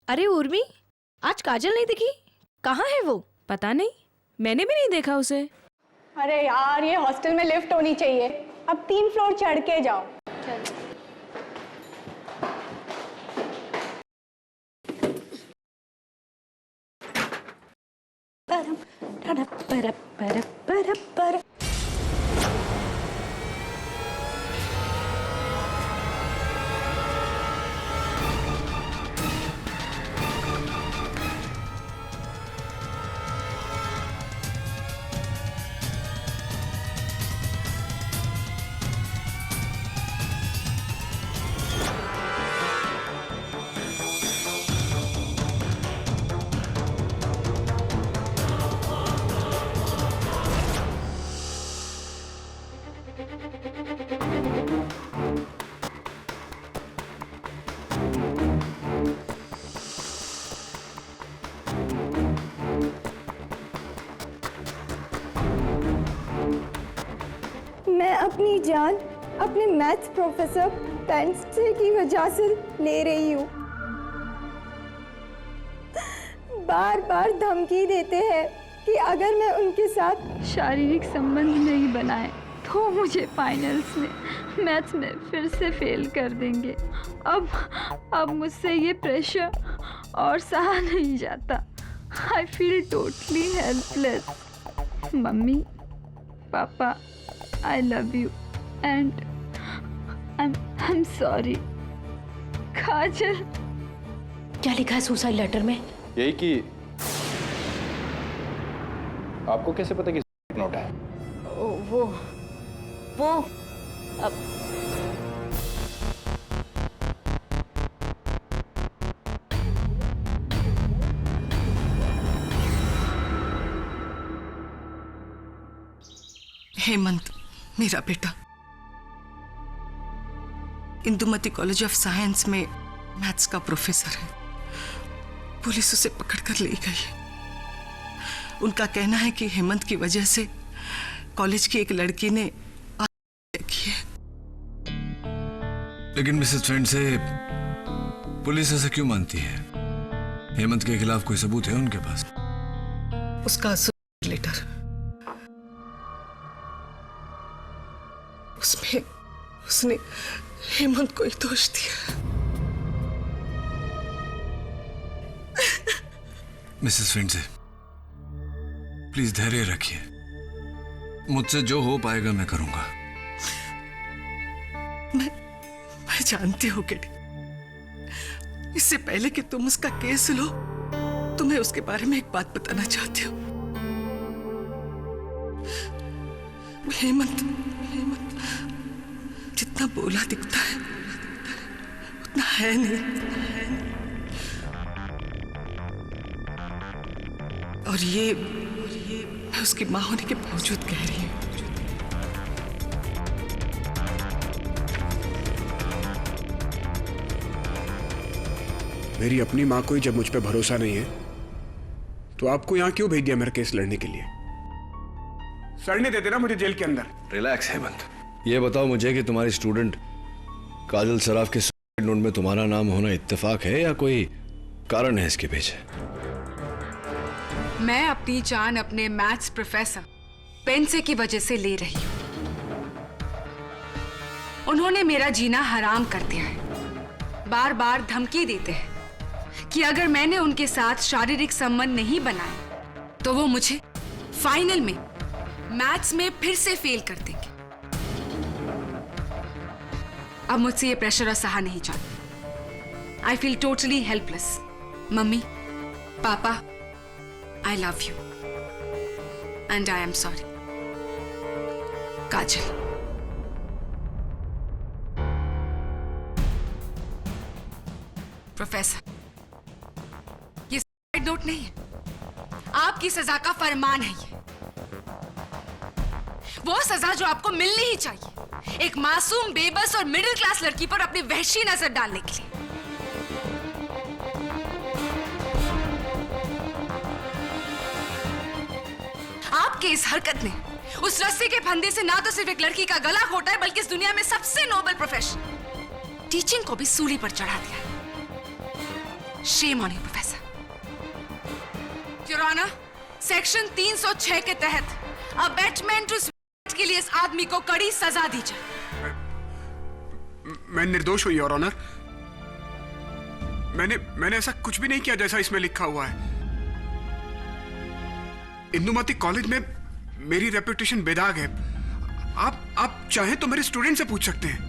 अरे उर्मी, आज काजल नहीं दिखी, कहाँ है वो? पता नहीं, मैंने भी नहीं देखा उसे। अरे यार, ये हॉस्टल में लिफ्ट होनी चाहिए। अब 3 फ्लोर चढ़ के जाओ। चल। मैं अपनी जान अपने मैथ्स प्रोफेसर पेंसे की वजह से ले रही हूँ। बार बार धमकी देते हैं कि अगर मैं उनके साथ शारीरिक संबंध नहीं बनाए तो मुझे फाइनल्स में मैथ्स में फिर से फेल कर देंगे। अब मुझसे ये प्रेशर और सहा नहीं जाता। I feel totally helpless. Mummy, पापा, I love you and I'm sorry. काजल। क्या लिखा है सुसाइड लेटर में? यही कि आपको कैसे पता कि नोट है? वो अब हेमंत मेरा बेटा इंदुमती कॉलेज ऑफ साइंस में मैथ्स का प्रोफेसर है। पुलिस उसे पकड़कर ले गई है। उनका कहना है कि हेमंत की वजह से कॉलेज की एक लड़की ने आत्महत्या की है। लेकिन मिसेस फ्रेंड से पुलिस ऐसा क्यों मानती है? हेमंत के खिलाफ कोई सबूत है उनके पास? उसका सुसाइड लेटर, उसमें उसने हेमंत को ही दोष दिया। मिसेस फ्रेंड से प्लीज धैर्य रखिए। मुझसे जो हो पाएगा मैं करूंगा। मैं जानती हूँ किटी, इससे पहले कि तुम उसका केस लो, तुम्हें उसके बारे में एक बात बताना चाहती हूँ। हेमंत जितना बोला दिखता है उतना है नहीं। और ये मैं उसकी मां होने के बावजूद कह रही हूँ। मेरी अपनी मां को ही जब मुझ पे भरोसा नहीं है तो आपको यहां क्यों भेज दिया मेरा केस लड़ने के लिए? सड़ने देते ना मुझे जेल के अंदर। रिलैक्स हेमंत, ये बताओ मुझे कि तुम्हारी स्टूडेंट काजल सराफ के सुसाइड नोट में तुम्हारा नाम होना इत्तेफाक है या कोई कारण है इसके पीछे? मैं अपनी जान अपने मैथ्स प्रोफेसर पेंसे की वजह से ले रही हूं। उन्होंने मेरा जीना हराम कर दिया है। बार बार धमकी देते हैं कि अगर मैंने उनके साथ शारीरिक संबंध नहीं बनाया तो वो मुझे फाइनल में मैथ्स में फिर से फेल कर देंगे। अब मुझसे ये प्रेशर और सहा नहीं जाता। I feel totally helpless. Mummy, papa, I love you and I am sorry. Kajal. Professor, ये सुसाइड नोट नहीं है, आपकी सजा का फरमान है। ये वो सजा जो आपको मिलनी ही चाहिए एक मासूम, बेबस और मिडिल क्लास लड़की पर अपनी वहशी नजर डालने के लिए। आपकी इस हरकत ने उस रस्सी के फंदे से ना तो सिर्फ एक लड़की का गला घोटा है बल्कि इस दुनिया में सबसे नोबल प्रोफेशन टीचिंग को भी सूली पर चढ़ा दिया है। Shame on you, Professor. Your Honor, section 306 के तहत अबेटमेंट टू स्पीच के लिए इस आदमी को कड़ी सजा दी जाए। मैं निर्दोष हूं, योर ऑनर। मैंने ऐसा कुछ भी नहीं किया जैसा इसमें लिखा हुआ है। इंदुमती कॉलेज में मेरी रेपुटेशन बेदाग है। आप चाहें तो मेरे स्टूडेंट से पूछ सकते हैं।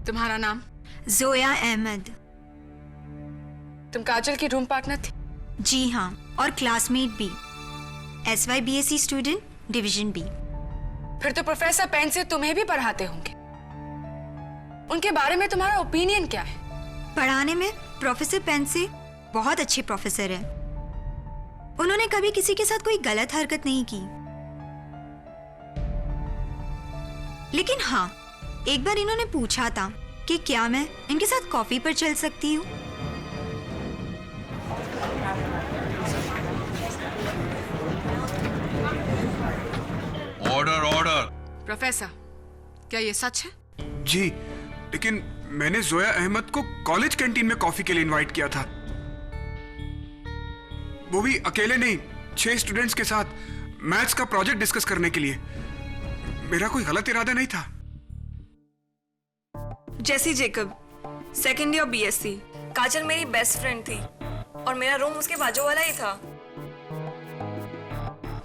तुम्हारा नाम? जोया अहमद। तुम काजल की रूम पार्टनर थी? जी हाँ, और क्लासमेट भी। SYBSc student, division B. फिर तो प्रोफेसर पेन से तुम्हें भी पढ़ाते होंगे। उनके बारे में तुम्हारा ओपिनियन क्या है? पढ़ाने में प्रोफेसर पेन से बहुत अच्छे प्रोफेसर हैं। उन्होंने कभी किसी के साथ कोई गलत हरकत नहीं की। लेकिन हाँ, एक बार इन्होंने पूछा था कि क्या मैं इनके साथ कॉफी पर चल सकती हूँ। Order order. प्रोफेसर, क्या ये सच है? जी, लेकिन मैंने जोया अहमद को कॉलेज कैंटीन में कॉफी के लिए इनवाइट किया था। वो भी अकेले नहीं, 6 स्टूडेंट्स के साथ मैथ्स का प्रोजेक्ट डिस्कस करने के लिए। मेरा कोई गलत इरादा नहीं था। जेसी जेकब, सेकेंड ईयर BSc। काजल मेरी बेस्ट फ्रेंड थी और मेरा रूम उसके बाजू वाला ही था।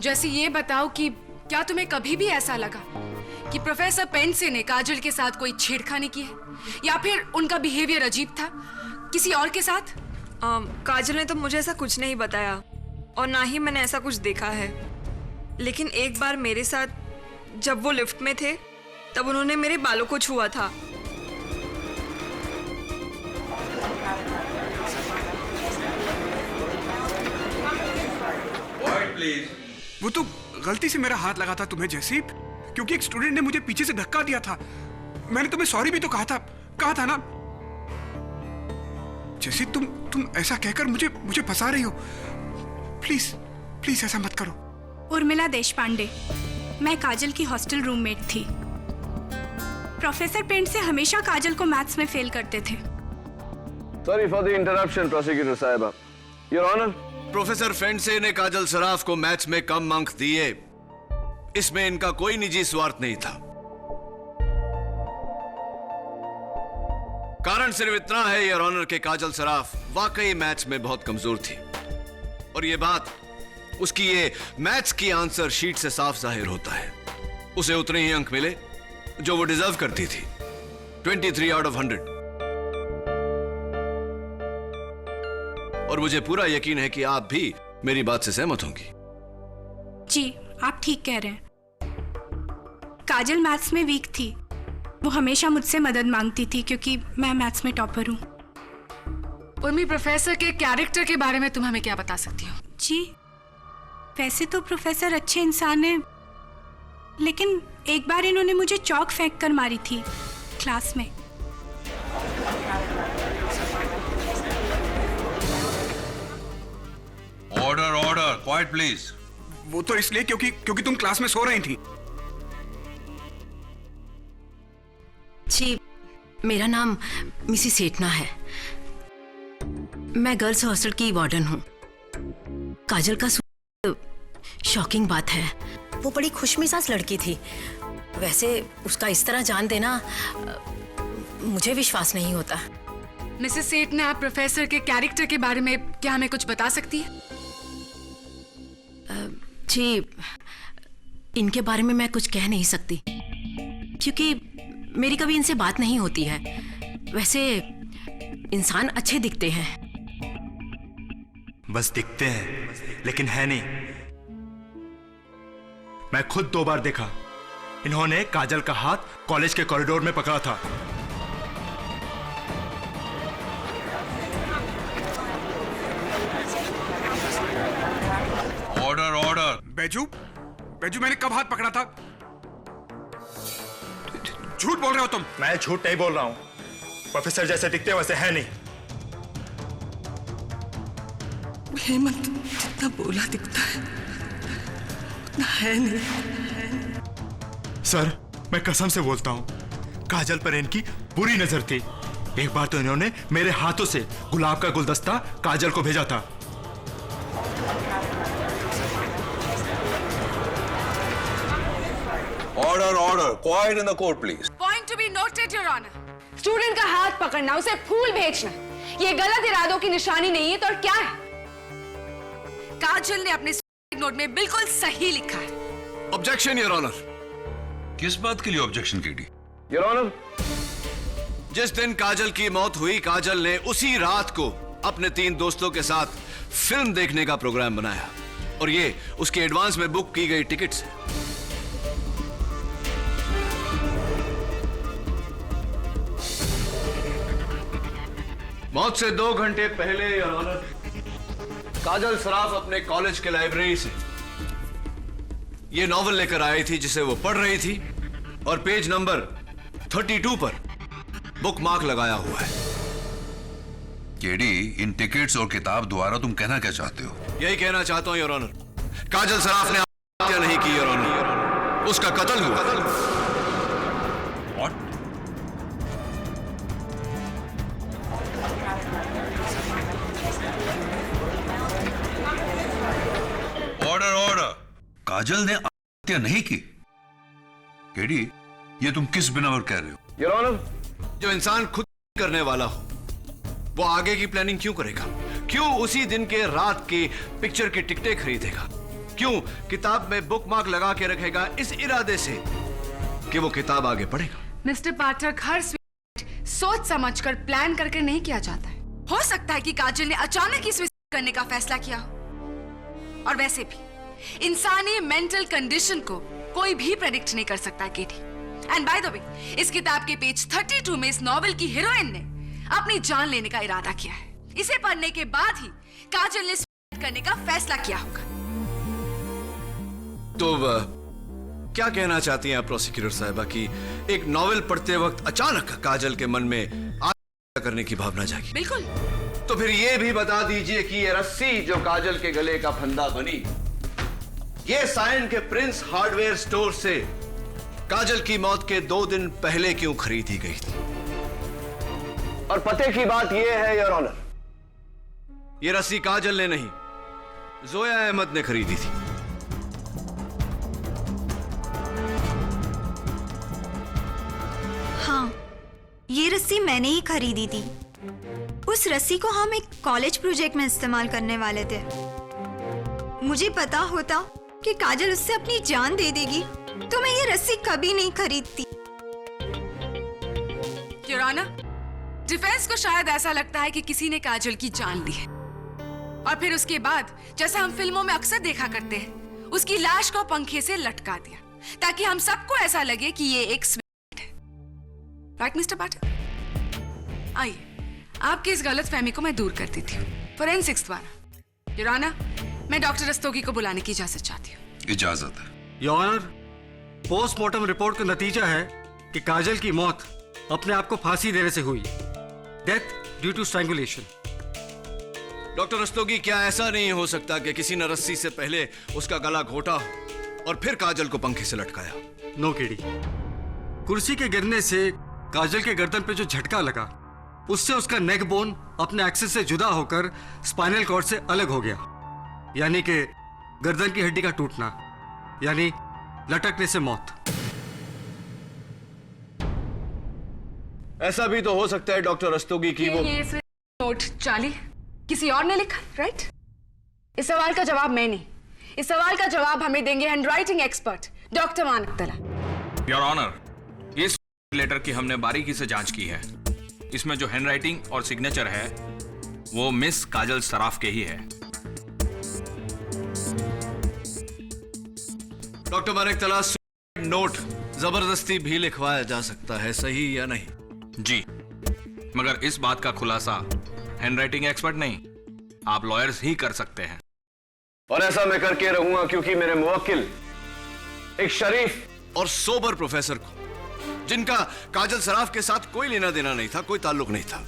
जैसे ये बताओ कि क्या तुम्हें कभी भी ऐसा लगा कि प्रोफेसर पेंसे ने काजल के साथ कोई छेड़खानी की है, या फिर उनका बिहेवियर अजीब था किसी और के साथ? काजल ने तो मुझे ऐसा कुछ नहीं बताया और ना ही मैंने ऐसा कुछ देखा है। लेकिन एक बार मेरे साथ जब वो लिफ्ट में थे तब उन्होंने मेरे बालों को छुआ था। वो तो गलती से मेरा हाथ लगा था तुम्हें जैसी, क्योंकि एक स्टूडेंट ने मुझे पीछे से धक्का दिया था। मैंने तुम्हें सॉरी भी तो कहा था ना। जैसी तुम ऐसा कहकर मुझे फंसा रही हो। प्लीज ऐसा मत करो। उर्मिला देशपांडे, मैं काजल की हॉस्टल रूममेट थी। प्रोफेसर पेंट से हमेशा काजल को मैथ्स में फेल करते थे। Sorry for the interruption prosecutor साहिबा। योर ऑनर, प्रोफेसर फेंडसे ने काजल सराफ को मैथ्स में कम अंक दिए। इसमें इनका कोई निजी स्वार्थ नहीं था। कारण सिर्फ इतना है योर ऑनर के काजल सराफ वाकई मैथ्स में बहुत कमजोर थी, और यह बात उसकी ये मैथ्स की आंसर शीट से साफ जाहिर होता है। उसे उतने ही अंक मिले जो वो डिजर्व करती थी, 23 आउट ऑफ 100। और मुझे पूरा यकीन है कि आप भी मेरी बात से सहमत होंगी। जी, आप ठीक कह रहे हैं। काजल मैथ्स में वीक थी। वो हमेशा मुझसे मदद मांगती थी क्योंकि मैं मैथ्स में टॉपर हूँ। उर्मी, प्रोफेसर के कैरेक्टर के बारे में तुम हमें क्या बता सकती हो? जी, वैसे तो प्रोफेसर अच्छे इंसान हैं, लेकिन एक बार इन्होंने मुझे चौक फेंक कर मारी थी क्लास में। Order order, quite please. वो तो इसलिए क्योंकि तुम क्लास में सो रही थी। जी, मेरा नाम मिसिस सेठना है। मैं गर्ल्स हॉस्टल की वार्डन हूँ। काजल का शॉकिंग बात है, वो बड़ी खुशमिजाज लड़की थी। वैसे उसका इस तरह जान देना मुझे विश्वास नहीं होता। मिसेस सेठना, आप प्रोफेसर के कैरेक्टर के बारे में क्या हमें कुछ बता सकती है? जी, इनके बारे में मैं कुछ कह नहीं सकती क्योंकि मेरी कभी इनसे बात नहीं होती है। वैसे इंसान अच्छे दिखते हैं। बस दिखते हैं, लेकिन है नहीं। मैं खुद 2 बार देखा। इन्होंने काजल का हाथ कॉलेज के कॉरिडोर में पकड़ा था। Order order. बैजू, मैंने कब हाथ पकड़ा था? झूठ बोल रहे हो तुम। मैं झूठ नहीं बोल रहा हूं। प्रोफेसर जैसे दिखते वैसे है नहीं। हेमंत जितना बोला दिखता है उतना है नहीं। सर, मैं कसम से बोलता हूं, काजल पर इनकी बुरी नजर थी। एक बार तो इन्होंने मेरे हाथों से गुलाब का गुलदस्ता काजल को भेजा था। Order, order. Quiet in the court, please. Point to be noted your honour. Student का हाथ पकड़ना, उसे फूल भेजना, ये गलत इरादों की निशानी नहीं है तो और क्या है? काजल ने अपने नोट में बिल्कुल सही लिखा है। Objection your honour. किस बात के लिए ऑब्जेक्शन केडी? योर ऑनर, जिस दिन काजल की मौत हुई, काजल ने उसी रात को अपने 3 दोस्तों के साथ फिल्म देखने का प्रोग्राम बनाया और ये उसके एडवांस में बुक की गई टिकट से। मौत से 2 घंटे पहले योर ऑनर, काजल सराफ अपने कॉलेज के लाइब्रेरी से ये नॉवल लेकर आई थी जिसे वो पढ़ रही थी और पेज नंबर 32 पर बुक मार्क लगाया हुआ है। केडी, इन टिकट्स और किताब द्वारा तुम कहना क्या चाहते हो? यही कहना चाहता हूं योर ऑनर, काजल सराफ ने हत्या नहीं की योर ऑनर, उसका कत्ल हुआ। What? Order, order. काजल ने हत्या नहीं की? केडी, ये तुम किस बिना पर कह रहे हो? योर ऑनर, जो इंसान खुद करने वाला हो वो आगे की प्लानिंग क्यों करेगा? क्यों उसी दिन के रात की पिक्चर की टिकटें खरीदेगा? क्यों किताब में बुक मार्क लगा के रखेगा इस इरादे से कि वो किताब आगे पढ़ेगा? मिस्टर पाठक, हर स्वीट सोच समझकर प्लान करके नहीं किया जाता है। हो सकता है कि काजल ने अचानक ही स्विच करने का फैसला किया हो। और वैसे भी इंसानी मेंटल कंडीशन को कोई भी प्रेडिक्ट नहीं कर सकता KD. And by the way, इस किताब के पेज 32 में इस नॉवेल की हीरोइन ने अपनी जान लेने का इरादा किया है। इसे पढ़ने के बाद ही काजल ने सुसाइड करने का फैसला किया होगा। तो क्या कहना चाहती हैं आप प्रोसिक्यूटर साहिबा कि एक नॉवेल पढ़ते वक्त अचानक काजल के मन में आत्महत्या करने की भावना जागी? बिल्कुल। तो फिर यह भी बता दीजिए कि ये रस्सी जो काजल के गले का फंदा बनी, ये साइन के प्रिंस हार्डवेयर स्टोर से काजल की मौत के 2 दिन पहले क्यों खरीदी गई थी? और पते की बात यह है योर ऑनर, ये रस्सी काजल ने नहीं, जोया अहमद ने खरीदी थी। हाँ, ये रस्सी मैंने ही खरीदी थी। उस रस्सी को हम एक कॉलेज प्रोजेक्ट में इस्तेमाल करने वाले थे। मुझे पता होता कि काजल उससे अपनी जान दे देगी तो मैं ये रस्सी कभी नहीं खरीदती। योर ऑनर, डिफेंस को शायद ऐसा लगता है कि किसी ने काजल की जान ली है और फिर उसके बाद, जैसा हम फिल्मों में अक्सर देखा करते हैं, उसकी लाश को पंखे से लटका दिया ताकि हम सबको ऐसा लगे कि ये एक सुसाइड है। राइट मिस्टर पाठक? आइए, आपकी इस गलतफहमी को मैं दूर कर देती हूँ फोरेंसिक्स द्वारा। योर ऑनर, मैं डॉक्टर रस्तोगी को बुलाने की इजाजत चाहती हूँ। इजाजत है। योर ऑनर, पोस्टमार्टम रिपोर्ट का नतीजा है कि काजल की मौत अपने आप को फांसी देने से हुई, death due to strangulation. Doctor Rastogi, क्या ऐसा नहीं हो सकता कि किसी ने रस्सी से पहले उसका गला घोटा हो और फिर काजल को पंखे से लटकाया? नो केडी, कुर्सी के गिरने से काजल के गर्दन पे जो झटका लगा, उससे उसका नेक बोन अपने एक्सिस से जुदा होकर स्पाइनल कॉर्ड से अलग हो गया, यानी कि गर्दन की हड्डी का टूटना, यानी लटकने से मौत। ऐसा भी तो हो सकता है डॉक्टर रस्तोगी की वो ये नोट चाली किसी और ने लिखा, राइट? इस सवाल का जवाब मैं नहीं, इस सवाल का जवाब हमें देंगे हैंडराइटिंग एक्सपर्ट डॉक्टर मानक तला। योर ऑनर, इस लेटर की हमने बारीकी से जांच की है। इसमें जो हैंडराइटिंग और सिग्नेचर है वो मिस काजल सराफ के ही है। डॉक्टर मानक तला, नोट जबरदस्ती भी लिखवाया जा सकता है, सही या नहीं? जी, मगर इस बात का खुलासा हैंडराइटिंग एक्सपर्ट नहीं, आप लॉयर्स ही कर सकते हैं। और ऐसा मैं करके रहूंगा क्योंकि मेरे मुवक्किल एक शरीफ और सोबर प्रोफेसर को, जिनका काजल सराफ के साथ कोई लेना देना नहीं था, कोई ताल्लुक नहीं था,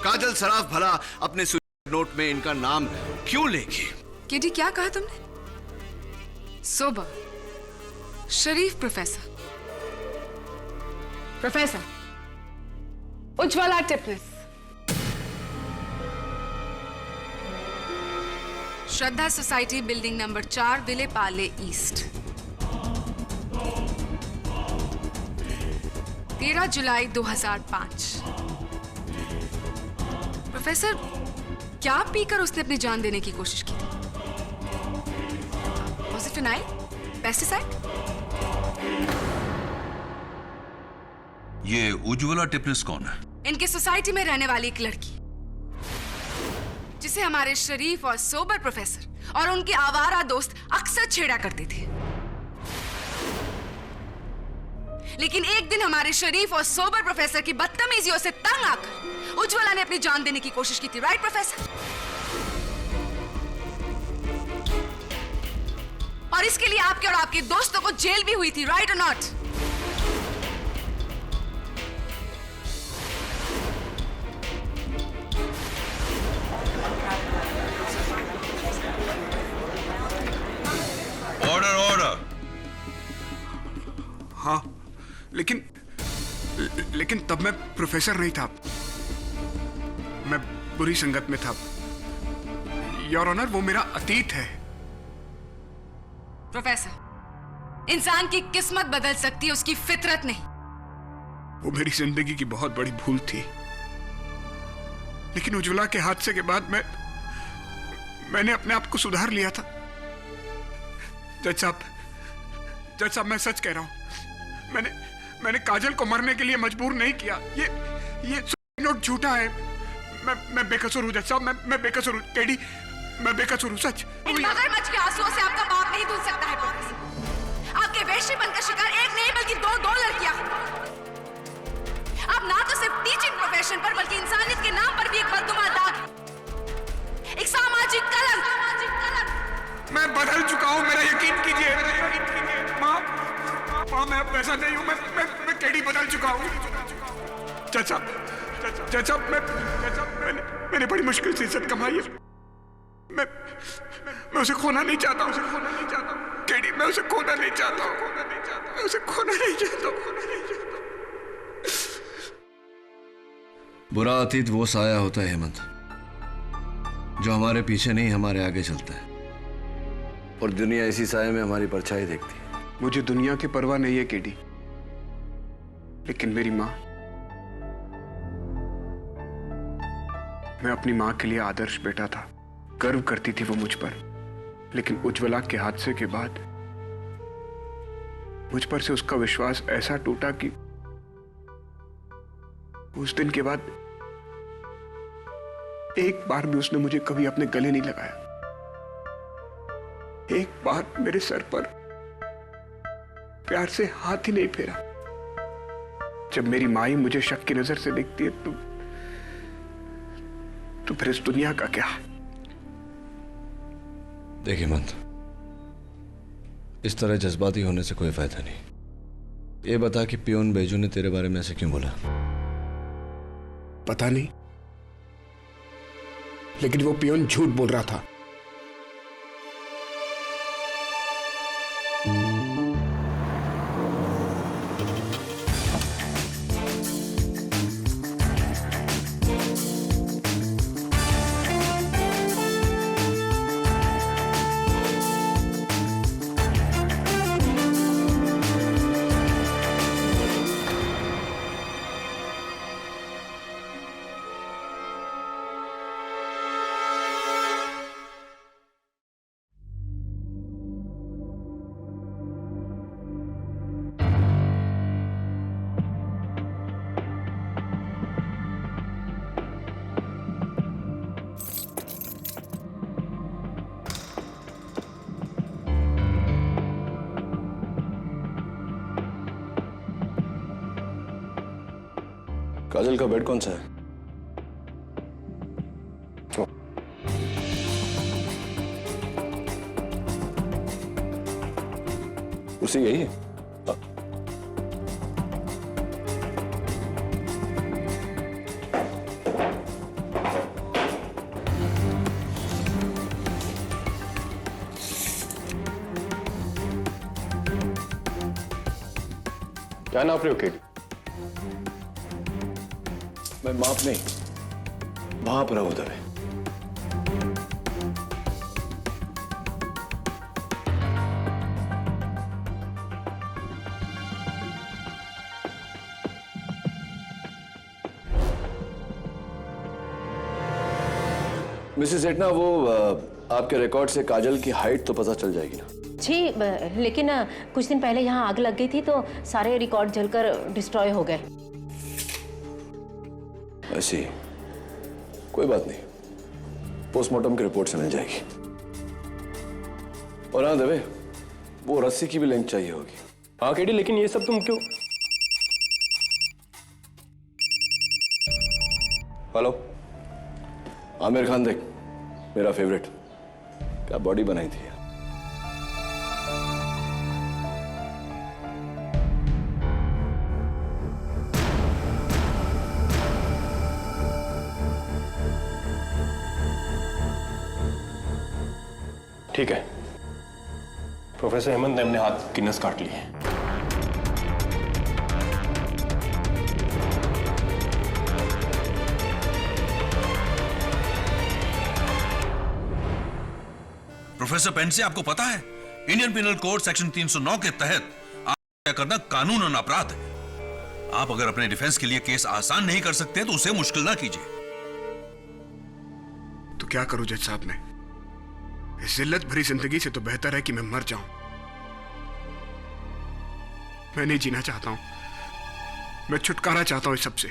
काजल सराफ भला अपने नोट में इनका नाम क्यों लेगी? केडी, क्या कहा तुमने? सोबर, शरीफ प्रोफेसर। प्रोफेसर, उज्ज्वला टिपनिस, श्रद्धा society, building number 4, Vile Parle east, 13 जुलाई 2005। प्रोफेसर, क्या पीकर उसने अपनी जान देने की कोशिश की? Was it phenyl? पेस्टिसाइड? ये उज्ज्वला टिपनिस कौन है? इनकी सोसाइटी में रहने वाली एक लड़की, जिसे हमारे शरीफ और सोबर प्रोफेसर और उनके आवारा दोस्त अक्सर छेड़ा करते थे। लेकिन एक दिन हमारे शरीफ और सोबर प्रोफेसर की बदतमीजियों से तंग आकर उज्ज्वला ने अपनी जान देने की कोशिश की थी। Right professor? और इसके लिए आपके और आपके दोस्तों को जेल भी हुई थी। राइट और नॉट? Order order. हाँ, लेकिन तब मैं प्रोफेसर नहीं था, मैं बुरी संगत में था। योर ऑनर, वो मेरा अतीत है। प्रोफेसर, इंसान की किस्मत बदल सकती है, उसकी फितरत नहीं। वो मेरी जिंदगी की बहुत बड़ी भूल थी, लेकिन उज्ज्वला के हादसे के बाद मैंने अपने आप को सुधार लिया था। जज साहब, मैं सच कह रहा हूं। मैंने काजल को मरने के लिए मजबूर नहीं किया। ये नोट झूठा है। मैं बेकसूर हूं जज साहब, मैं बेकसूर हूं। केडी, मैं बेकसूर हूं, सच। इन मगरमच्छ के आंसुओं से आपका पाप नहीं धुल सकता है प्रोफेसर। आपके वेश्यपन का शिकार एक नहीं बल्कि दो लड़कियां। आप ना तो सिर्फ टीचिंग प्रोफेशन पर बल्कि इंसानियत के नाम पर भी एक बददुमा दाग, एक सामाजिक कलंक। मैं बदल चुका हूं, मेरा यकीन कीजिए। माँ, मैं अब वैसा नहीं हूं। मैं केडी बदल चुका हूं। जज साहब, मैंने बड़ी मुश्किल से इज्जत कमाई है। मैं उसे खोना नहीं चाहता हूं। केडी, मैं उसे खोना नहीं चाहता हूं। मैं उसे खोना नहीं चाहता हूं। बुरा अतीत वो साया होता है हेमंत, जो हमारे पीछे नहीं हमारे आगे चलता है, और दुनिया इसी साये में हमारी परछाई देखती है। मुझे दुनिया की परवाह नहीं है केडी, लेकिन मेरी माँ, मैं अपनी माँ के लिए आदर्श बेटा था। गर्व करती थी वो मुझ पर, लेकिन उज्ज्वला के हादसे के बाद मुझ पर से उसका विश्वास ऐसा टूटा कि उस दिन के बाद एक बार भी उसने मुझे कभी अपने गले नहीं लगाया। एक बार मेरे सर पर प्यार से हाथ ही नहीं फेरा। जब मेरी माँ ही मुझे शक की नजर से देखती है तो फिर इस दुनिया का क्या? देखिए हेमंत, इस तरह जज्बाती होने से कोई फायदा नहीं। ये बता कि पियोन बेजू ने तेरे बारे में ऐसे क्यों बोला? पता नहीं, लेकिन वो पियोन झूठ बोल रहा था। काजल का बेड कौन सा है? उसी यही है। क्या नाप रहे हो केडी? मैं माफ नहीं, वहां पर हूं दबे। मिसेस एटना, वो आपके रिकॉर्ड से काजल की हाइट तो पता चल जाएगी ना? जी, लेकिन कुछ दिन पहले यहाँ आग लग गई थी तो सारे रिकॉर्ड जलकर डिस्ट्रॉय हो गए। ऐसी कोई बात नहीं, पोस्टमार्टम की रिपोर्ट से मिल जाएगी। और हाँ दबे, वो रस्सी की भी लिंक चाहिए होगी। हाँ केडी, लेकिन ये सब तुम क्यों? हेलो, आमिर खान देख, मेरा फेवरेट, क्या बॉडी बनाई थी यार। ठीक है, प्रोफेसर हेमंत ने अपने हाथ की नस काट ली है। प्रोफेसर पेंसी, आपको पता है इंडियन पिनल कोड सेक्शन 309 के तहत आत्महत्या करना कानूनन अपराध है। आप अगर अपने डिफेंस के लिए केस आसान नहीं कर सकते तो उसे मुश्किल ना कीजिए। तो क्या करूं जज साहब? मैं इस जिल्लत भरी जिंदगी से तो बेहतर है कि मैं मर जाऊं। मैं नहीं जीना चाहता हूं, मैं छुटकारा चाहता हूं इस सबसे।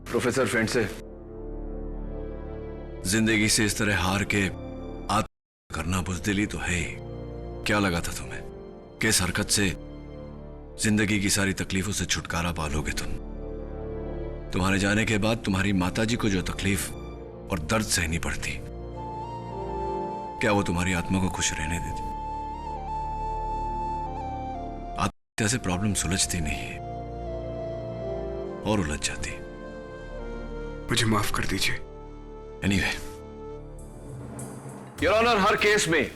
प्रोफेसर पेंसी, जिंदगी से इस तरह हार के आत्महत्या करना बुज़दिली तो है ही। क्या लगा था तुम्हें कि इस हरकत से जिंदगी की सारी तकलीफों से छुटकारा पालोगे? तुम्हारे जाने के बाद तुम्हारी माताजी को जो तकलीफ और दर्द सहनी पड़ती, क्या वो तुम्हारी आत्मा को खुश रहने देती? आत्महत्या से प्रॉब्लम सुलझती नहीं है और उलझ जाती। मुझे माफ कर दीजिए। एनीवे, योर ऑनर, हर केस में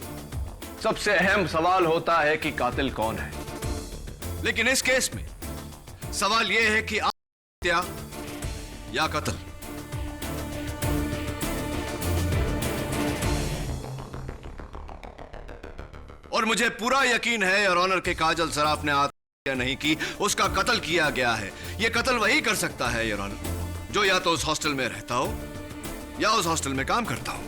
सबसे अहम सवाल होता है कि कातिल कौन है। लेकिन इस केस में सवाल यह है कि आत्महत्या या कत्ल। और मुझे पूरा यकीन है योर ऑनर के काजल सराफ ने आत्महत्या नहीं की, उसका कत्ल किया गया है। यह कत्ल वही कर सकता है योर ऑनर जो या तो उस हॉस्टल में रहता हो या उस हॉस्टल में काम करता हूं।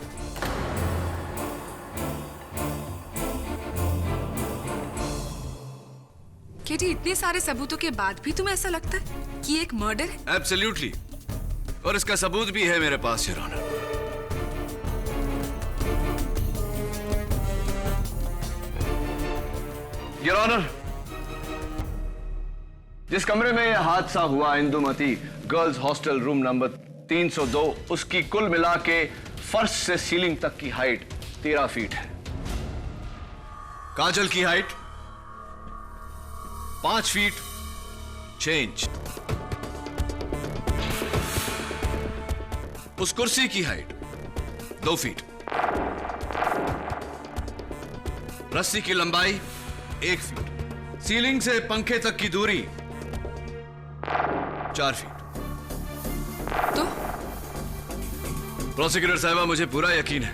केडी, इतने सारे सबूतों के बाद भी तुम्हें ऐसा लगता है कि एक मर्डर है? एब्सोल्युटली, और इसका सबूत भी है मेरे पास योर ऑनर। योर ऑनर, जिस कमरे में यह हादसा हुआ, Indumati girls hostel room number 302, उसकी कुल मिला के फर्श से सीलिंग तक की हाइट 13 फीट है। काजल की हाइट 5 फीट 6 इंच। उस कुर्सी की हाइट 2 फीट। रस्सी की लंबाई 1 फीट। सीलिंग से पंखे तक की दूरी 4 फीट। तो प्रोसिक्यूटर साहिबा, मुझे पूरा यकीन है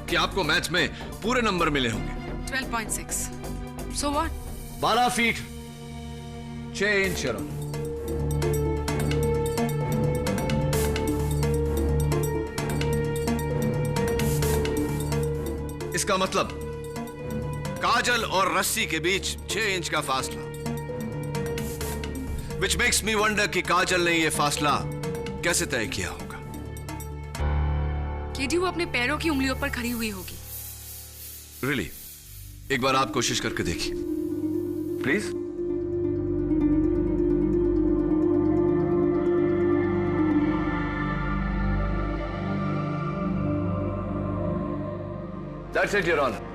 कि आपको मैथ्स में पूरे नंबर मिले होंगे। 12.6। So what? 12 feet 6 inch. इसका मतलब काजल और रस्सी के बीच 6 इंच का फासला। विच मेक्स मी वंडर कि काजल ने यह फासला कैसे तय किया होगा। केडी, वो अपने पैरों की उंगलियों पर खड़ी हुई होगी। रियली? एक बार आप कोशिश करके देखिए please. That's it your honour.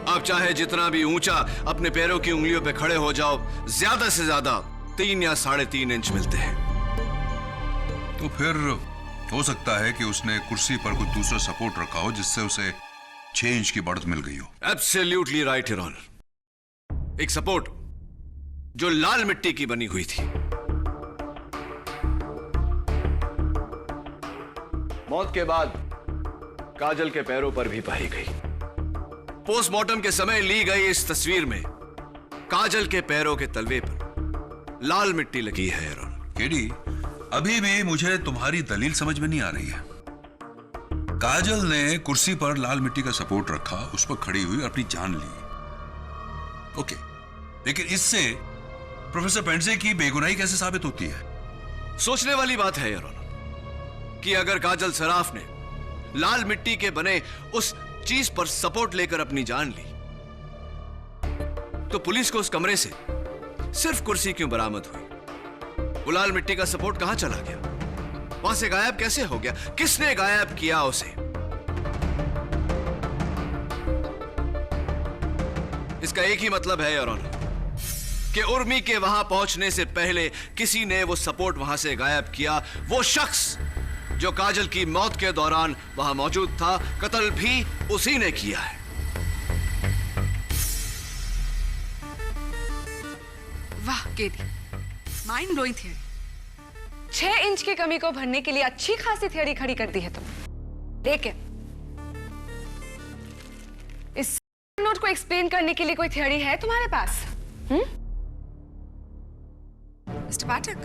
आप चाहे जितना भी ऊंचा अपने पैरों की उंगलियों पे खड़े हो जाओ, ज्यादा से ज्यादा 3 या 3.5 इंच मिलते हैं। तो फिर हो सकता है कि उसने कुर्सी पर कोई दूसरा सपोर्ट रखा हो जिससे उसे 6 इंच की बढ़त मिल गई हो। Absolutely right your honour. एक सपोर्ट जो लाल मिट्टी की बनी हुई थी। मौत के बाद काजल के पैरों पर भी पाई गई। पोस्टमार्टम के समय ली गई इस तस्वीर में काजल के पैरों के तलवे पर लाल मिट्टी लगी है। केडी, अभी भी मुझे तुम्हारी दलील समझ में नहीं आ रही है। काजल ने कुर्सी पर लाल मिट्टी का सपोर्ट रखा, उस पर खड़ी हुई और अपनी जान ली। ओके, लेकिन इससे प्रोफेसर पेंडसे की बेगुनाही कैसे साबित होती है? सोचने वाली बात है योर ऑनर कि अगर काजल सराफ ने लाल मिट्टी के बने उस चीज पर सपोर्ट लेकर अपनी जान ली, तो पुलिस को उस कमरे से सिर्फ कुर्सी क्यों बरामद हुई? वो लाल मिट्टी का सपोर्ट कहां चला गया? वहां से गायब कैसे हो गया? किसने गायब किया उसे? इसका एक ही मतलब है योर ऑनर कि उर्मी के वहां पहुंचने से पहले किसी ने वो सपोर्ट वहां से गायब किया। वो शख्स जो काजल की मौत के दौरान वहां मौजूद था, कत्ल भी उसी ने किया है। वाह KD, mind blowing theory. 6 inch की कमी को भरने के लिए अच्छी खासी थियरी खड़ी कर दी है तुम। लेकिन इस नोट को एक्सप्लेन करने के लिए कोई थियरी है तुम्हारे पास? मिस्टर पाठक,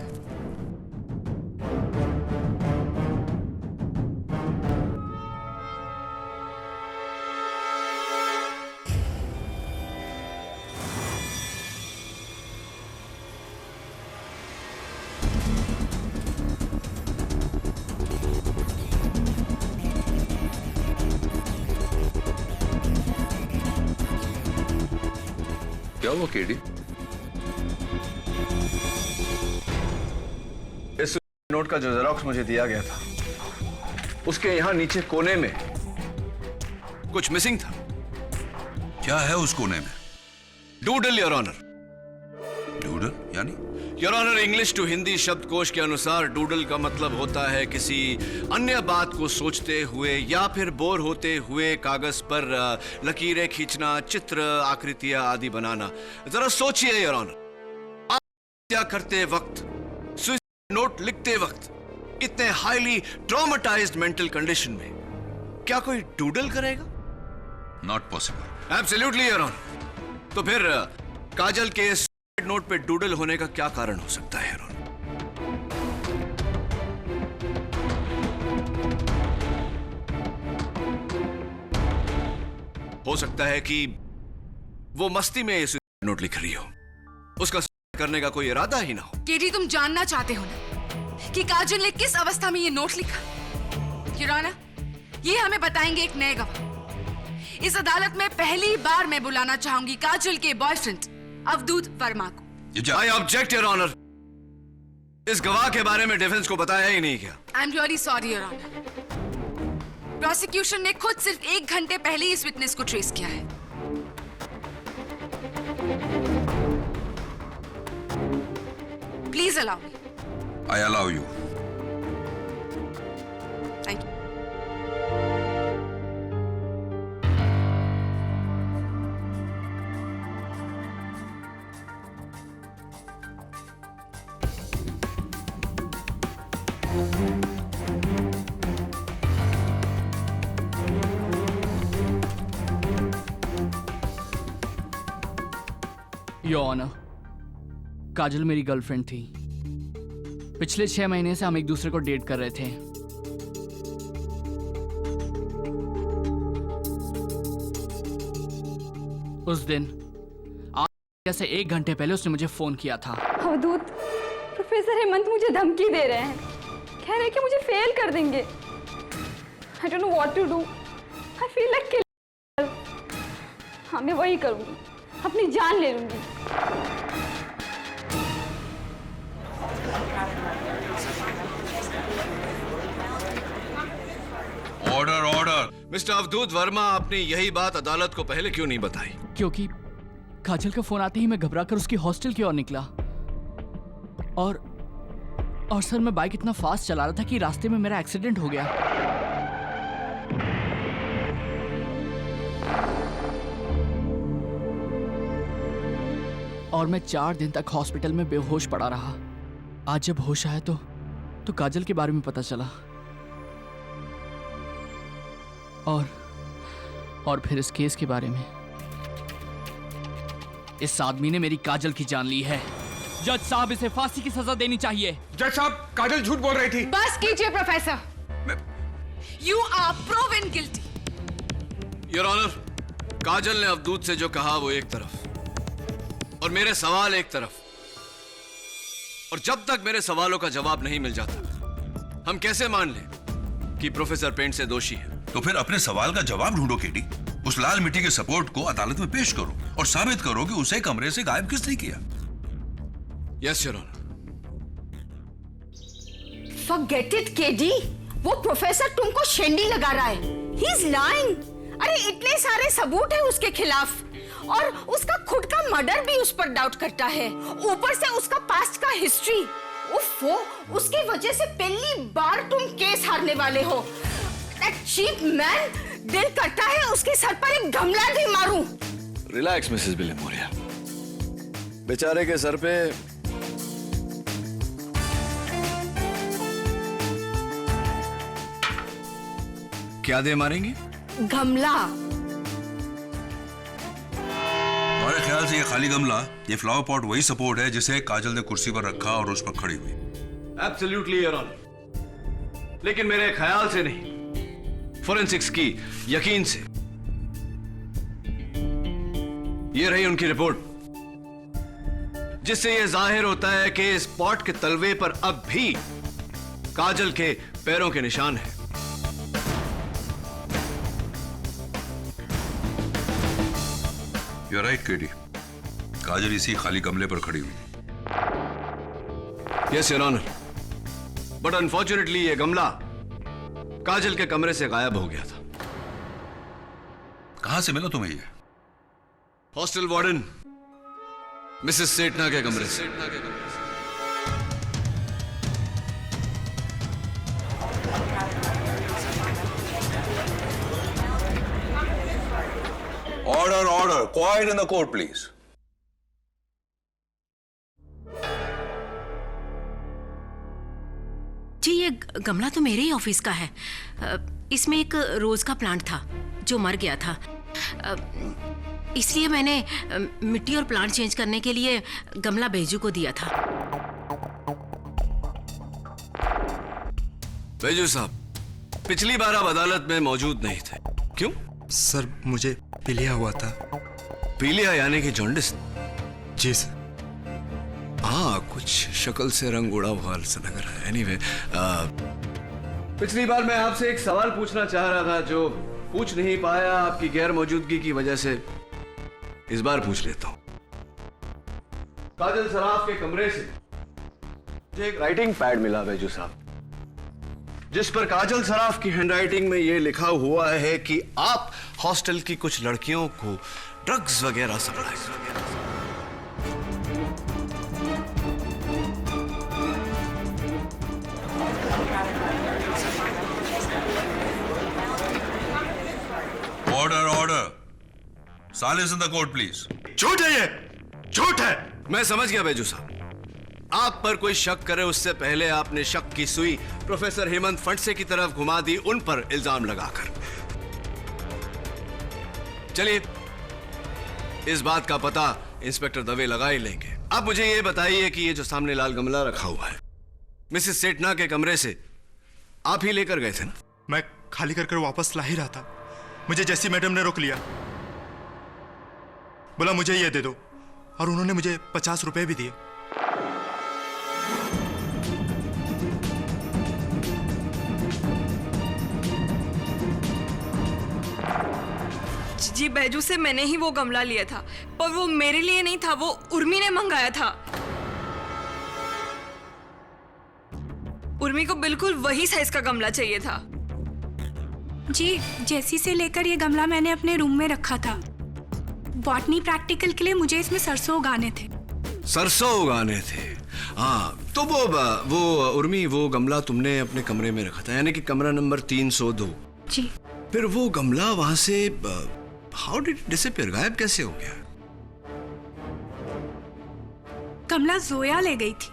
क्या हुआ केडी? इस नोट का जो जेरॉक्स मुझे दिया गया था, उसके यहां नीचे कोने में कुछ मिसिंग था। क्या है उस कोने में? Doodle your honour. डूडल यानी? Your honour, English to Hindi शब्दकोश के अनुसार डूडल का मतलब होता है किसी अन्य बात को सोचते हुए या फिर बोर होते हुए कागज पर लकीरें खींचना, चित्र, आकृतियां आदि बनाना। जरा सोचिए योर ऑनर, आप हत्या करते वक्त, सुसाइड नोट लिखते वक्त, इतने हाईली ट्रॉमेटाइज्ड मेंटल कंडीशन में क्या कोई डूडल करेगा? Not possible. Absolutely your honour. तो फिर काजल के नोट पे डूडल होने का क्या कारण हो सकता है? हो सकता है कि वो मस्ती में इस नोट लिख रही हो, उसका करने का कोई इरादा ही ना हो। केडी, तुम जानना चाहते हो ना कि काजल ने किस अवस्था में ये नोट लिखा? किराना, ये हमें बताएंगे एक नए गवाह। इस अदालत में पहली बार मैं बुलाना चाहूंगी काजल के बॉयफ्रेंड अवधूत वर्मा को। I object, Your Honor. इस गवाह के बारे में डिफेंस को बताया ही नहीं क्या? I'm really sorry, Your Honor. Prosecution ने खुद सिर्फ 1 घंटे पहले इस विटनेस को ट्रेस किया है। Please allow me. I allow you. Thank you. Your honour, Kajal मेरी गर्लफ्रेंड थी। पिछले 6 महीने से हम एक दूसरे को डेट कर रहे थे। उस दिन आज से 1 घंटे पहले उसने मुझे फोन किया था। अवधूत, प्रोफेसर हेमंत मुझे धमकी दे रहे हैं। कह रहे हैं कि मुझे फेल कर देंगे। I don't know what to do. I feel like killing. हाँ, मैं वही करूँगी, अपनी जान ले लूँगी। Order, order. मिस्टर अवधूत वर्मा, आपने यही बात अदालत को पहले क्यों नहीं बताई? क्योंकि काजल का फोन आते ही मैं घबराकर उसकी हॉस्टल की ओर निकला और सर, मैं बाइक इतना फास्ट चला रहा था कि रास्ते में मेरा एक्सीडेंट हो गया। और मैं 4 दिन तक हॉस्पिटल में बेहोश पड़ा रहा। आज जब होश आया तो काजल के बारे में पता चला। और फिर इस केस के बारे में। इस आदमी ने मेरी काजल की जान ली है। जज साहब, इसे फांसी की सजा देनी चाहिए। जज साहब, काजल झूठ बोल रही थी। बस कीजिए professor. You are proven guilty. Your honour, Kajal ने अवधूत से जो कहा वो एक तरफ और मेरे सवाल एक तरफ, और जब तक मेरे सवालों का जवाब नहीं मिल जाता हम कैसे मान लें कि प्रोफेसर पेंट से दोषी है? तो फिर अपने सवाल का जवाब ढूंढो केडी। उस लाल मिट्टी के सपोर्ट को अदालत में पेश करो और साबित करो कि उसे कमरे से गायब किसने किया। Yes your honour. Forget it, KD. वो प्रोफेसर तुमको शेंडी लगा रहा है। He is lying। अरे इतने सारे सबूत है उसके खिलाफ और उसका खुद का मर्डर भी उस पर डाउट करता है। ऊपर से उसका पास्ट का हिस्ट्री। उफ़ो, उसकी वजह से पहली बार तुम केस हारने वाले हो। That cheap man, दिल करता है उसके सर पर एक गमला भी मारूं। रिलैक्स मिसेस बिलेमोरिया, बेचारे के सर पे क्या दे मारेंगे? गमला। हमारे ख्याल से ये खाली गमला, ये फ्लावर पॉट वही सपोर्ट है जिसे काजल ने कुर्सी पर रखा और उस पर खड़ी हुई। एब्सोल्युटली योर ऑनर, लेकिन मेरे ख्याल से नहीं, फोरेंसिक्स की यकीन से। ये रही उनकी रिपोर्ट, जिससे यह जाहिर होता है कि इस पॉट के तलवे पर अब भी काजल के पैरों के निशान हैं। You're right, KD. काजल इसी खाली गमले पर खड़ी हुई। Yes your honour, but unfortunately ये गमला काजल के कमरे से गायब हो गया था। कहां से मिला तुम्हें ये? हॉस्टल वार्डन मिसेस सेठना के कमरे से। Order, order. Quiet in the court, please. जी, ये गमला तो मेरे ही ऑफिस का है। इसमें एक रोज का प्लांट था जो मर गया था। इसलिए मैंने मिट्टी और प्लांट चेंज करने के लिए गमला बैजू को दिया था। बैजू साहब, पिछली बार आप अदालत में मौजूद नहीं थे, क्यों? सर, मुझे पीलिया हुआ था। पीलिया यानी कि जॉन्डिस? जी सर। हाँ, कुछ शक्ल से रंग उड़ा हुआ सा लग रहा है। एनीवे, पिछली बार मैं आपसे एक सवाल पूछना चाह रहा था जो पूछ नहीं पाया आपकी गैर मौजूदगी की वजह से। इस बार पूछ लेता हूं। काजल सराफ के कमरे से मुझे एक राइटिंग पैड मिला बैजू साहब, जिस पर काजल सराफ की हैंडराइटिंग में यह लिखा हुआ है कि आप हॉस्टल की कुछ लड़कियों को ड्रग्स वगैरह supply. Order, order. Silence in the court, please. झूठ है ये, झूठ है। मैं समझ गया बैजू साहब, आप पर कोई शक करे उससे पहले आपने शक की सुई प्रोफेसर हेमंत फंडसे की तरफ घुमा दी, उन पर इल्जाम लगाकर। चलिए, इस बात का पता इंस्पेक्टर दवे लगा ही लेंगे। अब मुझे ये बताइए कि ये जो सामने लाल गमला रखा हुआ है, मिसेस सेठना के कमरे से आप ही लेकर गए थे ना? मैं खाली कर वापस ला ही रहा था, मुझे जैसी मैडम ने रोक लिया। बोला मुझे ये दे दो, और उन्होंने मुझे 50 रुपए भी दिए। जी, बैजू से मैंने ही वो गमला लिया था, पर वो मेरे लिए नहीं था, वो उर्मी ने मंगाया था। उर्मी को बिल्कुल वही साइज का गमला चाहिए था। जी, जैसी से लेकर ये गमला मैंने अपने रूम में रखा था। बॉटनी प्रैक्टिकल के लिए मुझे इसमें सरसों उगाने थे। सरसों उगाने थे? हाँ, तो वो उर्मी, वो गमला तुमने अपने कमरे में रखा था, यानी कि कमरा नंबर 302। जी। फिर वो गमला वहां से हाउ डिड इट डिसअपीयर, गायब कैसे हो गया? गमला जोया ले गई थी।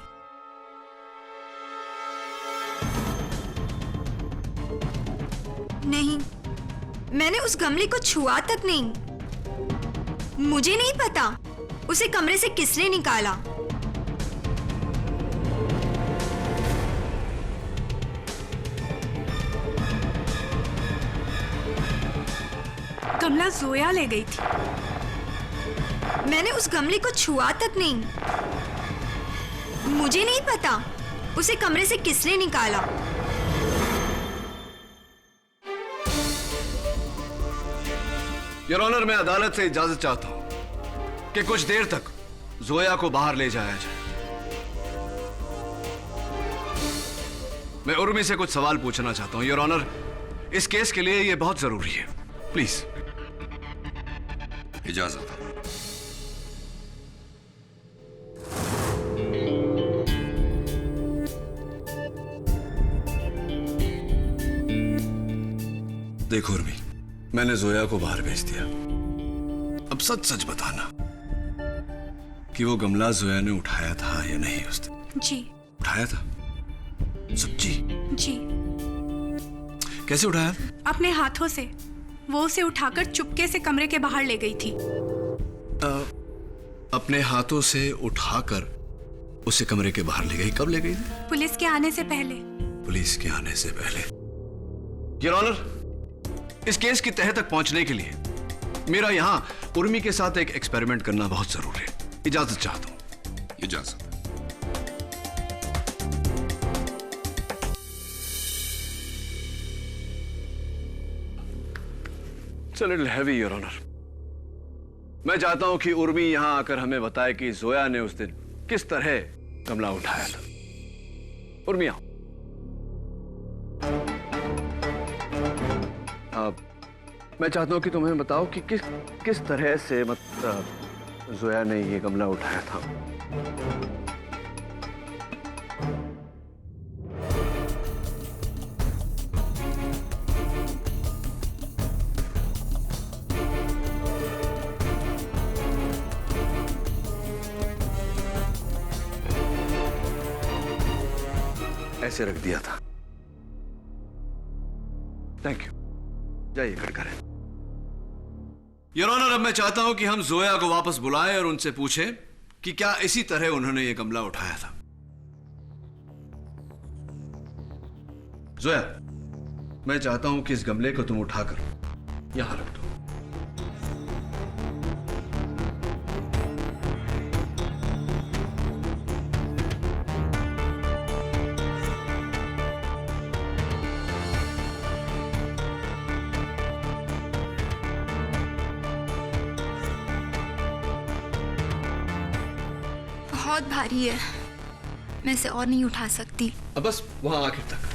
नहीं, मैंने उस गमले को छुआ तक नहीं। मुझे नहीं पता उसे कमरे से किसने निकाला। गमला जोया ले गई थी। मैंने उस गमले को छुआ तक नहीं। मुझे नहीं पता उसे कमरे से किसने निकाला। योर ऑनर, मैं अदालत से इजाजत चाहता हूं कि कुछ देर तक जोया को बाहर ले जाया जाए। मैं उर्मी से कुछ सवाल पूछना चाहता हूं। योर ऑनर, इस केस के लिए यह बहुत जरूरी है। प्लीज। इजाजत। देखो उर्मी, मैंने जोया को बाहर भेज दिया। अब सच सच बताना कि वो गमला जोया ने उठाया था या नहीं। उस दिन जी उठाया था? सच्ची? जी। कैसे उठाया? अपने हाथों से। वो उसे उठाकर चुपके से कमरे के बाहर ले गई थी। अपने हाथों से उठाकर उसे कमरे के बाहर ले गई? कब ले गई? पुलिस के आने से पहले। पुलिस के आने से पहले। योर ऑनर, इस केस की तह तक पहुंचने के लिए मेरा यहां उर्मी के साथ एक एक्सपेरिमेंट करना बहुत जरूरी है। इजाजत चाहता हूं। इजाजत। It's a little heavy, Your Honor. मैं चाहता हूं कि उर्मी यहां आकर हमें बताए कि जोया ने उस दिन किस तरह गमला उठाया था। उर्मी आओ। मैं चाहता हूं कि तुम्हें बताओ कि किस तरह से जोया ने ये गमला उठाया था। ऐसे रख दिया था। Thank you. जाइए खड़े करें। योर ऑनर, अब मैं चाहता हूं कि हम जोया को वापस बुलाएं और उनसे पूछें कि क्या इसी तरह उन्होंने ये गमला उठाया था। जोया, मैं चाहता हूं कि इस गमले को तुम उठाकर यहां रख दो। बहुत भारी है, मैं इसे और नहीं उठा सकती। अब बस वहां आखिर तक।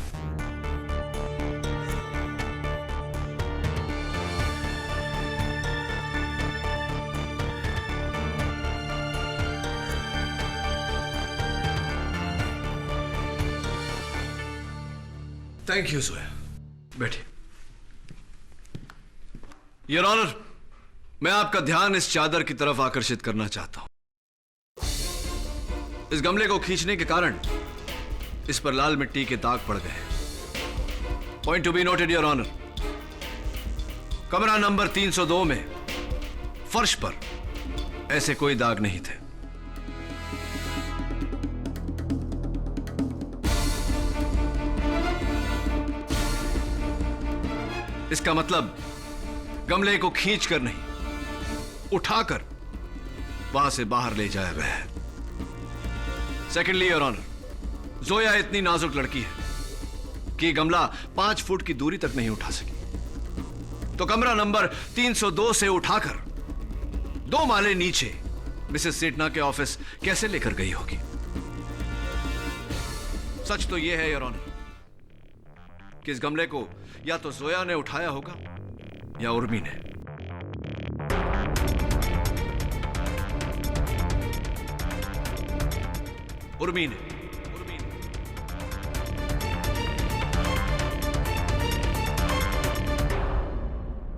Thank you Zoya. बैठिए। योर ऑनर, मैं आपका ध्यान इस चादर की तरफ आकर्षित करना चाहता हूं। इस गमले को खींचने के कारण इस पर लाल मिट्टी के दाग पड़ गए। Point to be noted your honour, कमरा नंबर 302 में फर्श पर ऐसे कोई दाग नहीं थे। इसका मतलब गमले को खींचकर नहीं, उठाकर वहां से बाहर ले जाया गया है। सेकेंडली योर ऑनर, जोया इतनी नाजुक लड़की है कि गमला 5 फुट की दूरी तक नहीं उठा सकी। तो कमरा नंबर 302 से उठाकर 2 माले नीचे मिसेस सेठना के ऑफिस कैसे लेकर गई होगी? सच तो यह है योर ऑनर कि इस गमले को या तो जोया ने उठाया होगा या उर्मी ने। उर्मी ने।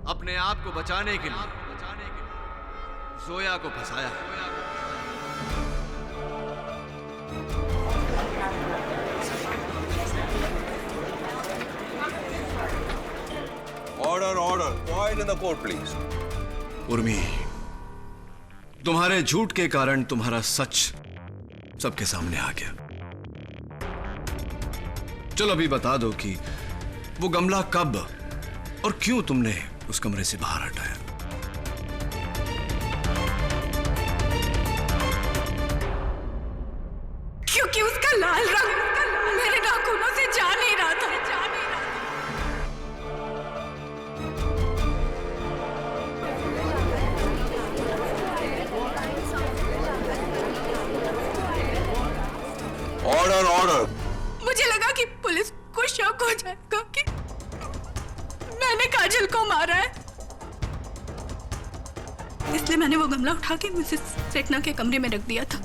अपने आप को बचाने के लिए जोया को फंसाया है। Order order, quite in the court please. Urmi, तुम्हारे झूठ के कारण तुम्हारा सच सबके सामने आ गया। चलो अभी बता दो कि वो गमला कब और क्यों तुमने उस कमरे से बाहर हटाया? क्योंकि उसका लाल रंग मेरे नाखूनों से जा नहीं रहा था। Order order. मुझे लगा कि पुलिस को शक हो जाएगा कि मैंने काजल को मारा है, इसलिए मैंने वो गमला उठा के मिसेस सेठना के कमरे में रख दिया था।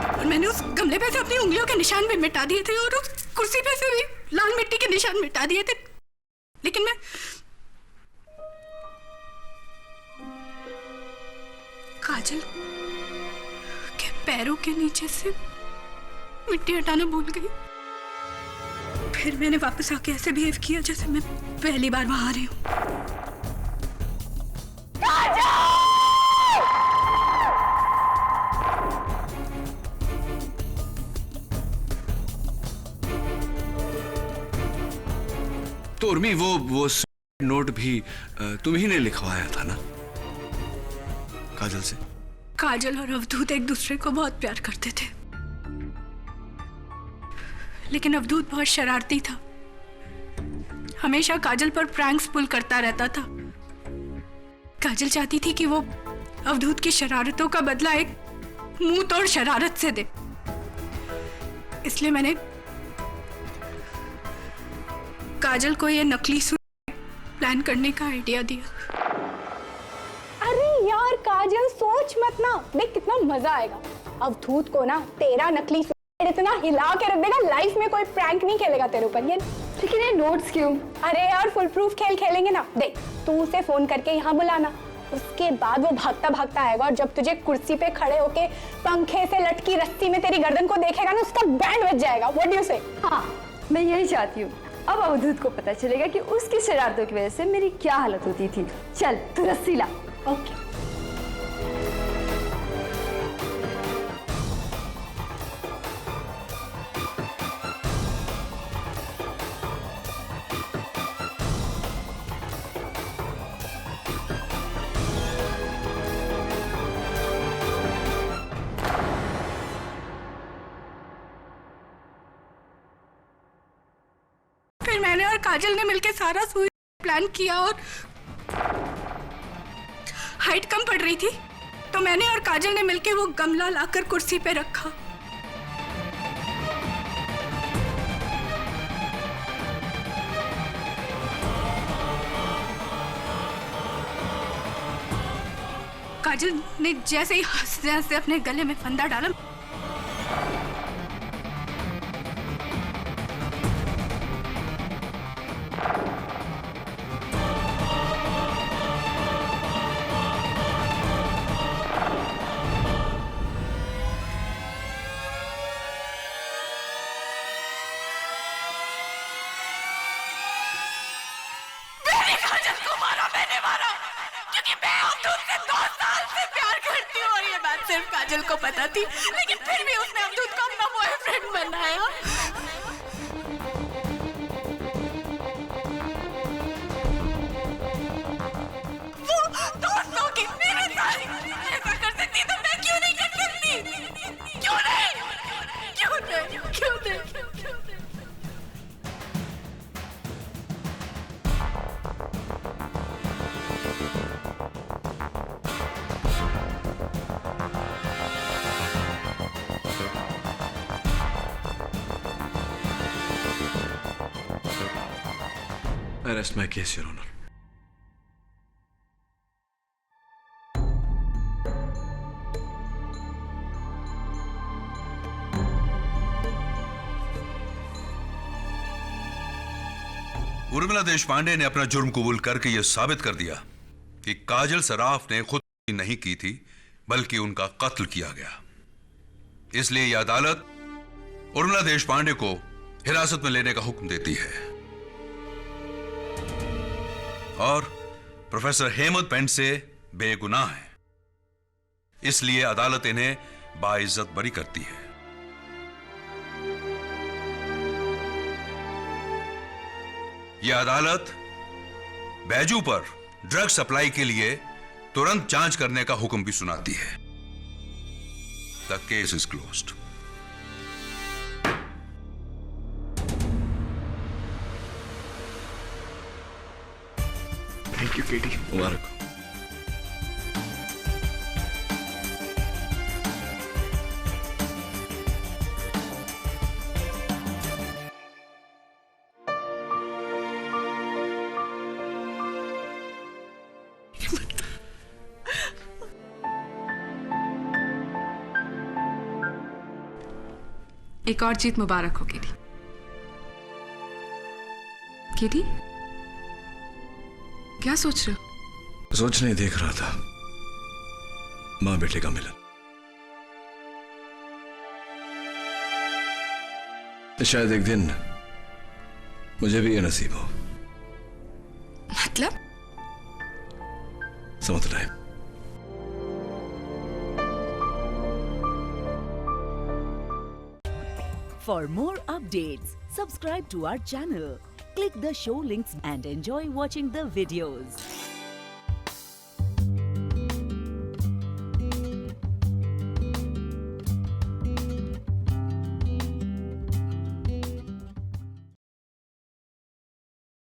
और मैंने उस गमले पे से अपनी उंगलियों के निशान भी मिटा दिए थे और उस कुर्सी पे से भी लाल मिट्टी के निशान मिटा दिए थे, लेकिन मैं काजल के पैरों के नीचे से मिट्टी हटाना भूल गई। फिर मैंने वापस आके ऐसे बिहेव किया जैसे मैं पहली बार वहां आ रही हूँ। तो उर्मी, वो नोट भी तुम ही ने लिखवाया था ना काजल से? काजल और अवधूत एक दूसरे को बहुत प्यार करते थे, लेकिन अवधूत बहुत शरारती था, हमेशा काजल पर प्रैंक्स पुल करता रहता था। काजल चाहती थी कि वो अवधूत की शरारतों का बदला एक मुंह तोड़ शरारत से दे, इसलिए मैंने काजल को ये नकली सूट प्लान करने का आइडिया दिया। अरे यार काजल, सोच मत ना, देख कितना मजा आएगा। अवधूत को ना तेरा नकली सूट इतना हिला के रख देगा, लाइफ में कोई प्रैंक नहीं खेलेगा तेरे ऊपर। ये लेकिन ये नोट्स क्यों? अरे यार फुल प्रूफ खेल खेलेंगे ना। देख तू उसे फोन करके यहाँ बुलाना, उसके बाद वो भागता भागता आएगा और जब तुझे कुर्सी पे खड़े होके पंखे से लटकी रस्सी में तेरी गर्दन को देखेगा ना, उसका बैंड बज जाएगा। व्हाट डू यू से? हाँ, मैं यही चाहती हूँ। अब अवधूत को पता चलेगा कि उसकी शरारतों की वजह से मेरी क्या हालत होती थी। चल तू रस्सी ला। ओके। फिर मैंने और काजल ने मिलकर सारा सुई प्लान किया और हाइट कम पड़ रही थी तो मैंने और काजल ने मिलकर वो गमला लाकर कुर्सी पे रखा। काजल ने जैसे ही हंसते हंसते अपने गले में फंदा डाला, सिर्फ काजल को पता थी, लेकिन फिर भी उसने अवधूत को अपना बॉयफ्रेंड बनाया। वो दोस्तों की मेरे साथ ऐसा कर सकती तो मैं क्यों नहीं कर सकती? क्यों नहीं? क्यों नहीं? क्यों नहीं? I rest my case, Your Honor. Urmila Deshpande ने अपना जुर्म कबूल करके यह साबित कर दिया कि काजल सराफ ने खुद नहीं की थी, बल्कि उनका कत्ल किया गया। इसलिए यह अदालत उर्मिला देशपांडे को हिरासत में लेने का हुक्म देती है और प्रोफेसर हेमंत पेंडसे बेगुनाह है, इसलिए अदालत इन्हें बाइज्जत बरी करती है। यह अदालत बैजू पर ड्रग सप्लाई के लिए तुरंत जांच करने का हुक्म भी सुनाती है। The case is closed. Thank you Katie. मुबारक। एक और जीत मुबारक हो केटी। केटी, क्या सोच रहे हो? सोच नहीं, देख रहा था माँ बेटे का मिलन। शायद एक दिन मुझे भी ये नसीब हो। मतलब? समझ रहे? For more updates, subscribe to our channel, click the show links and enjoy watching the videos.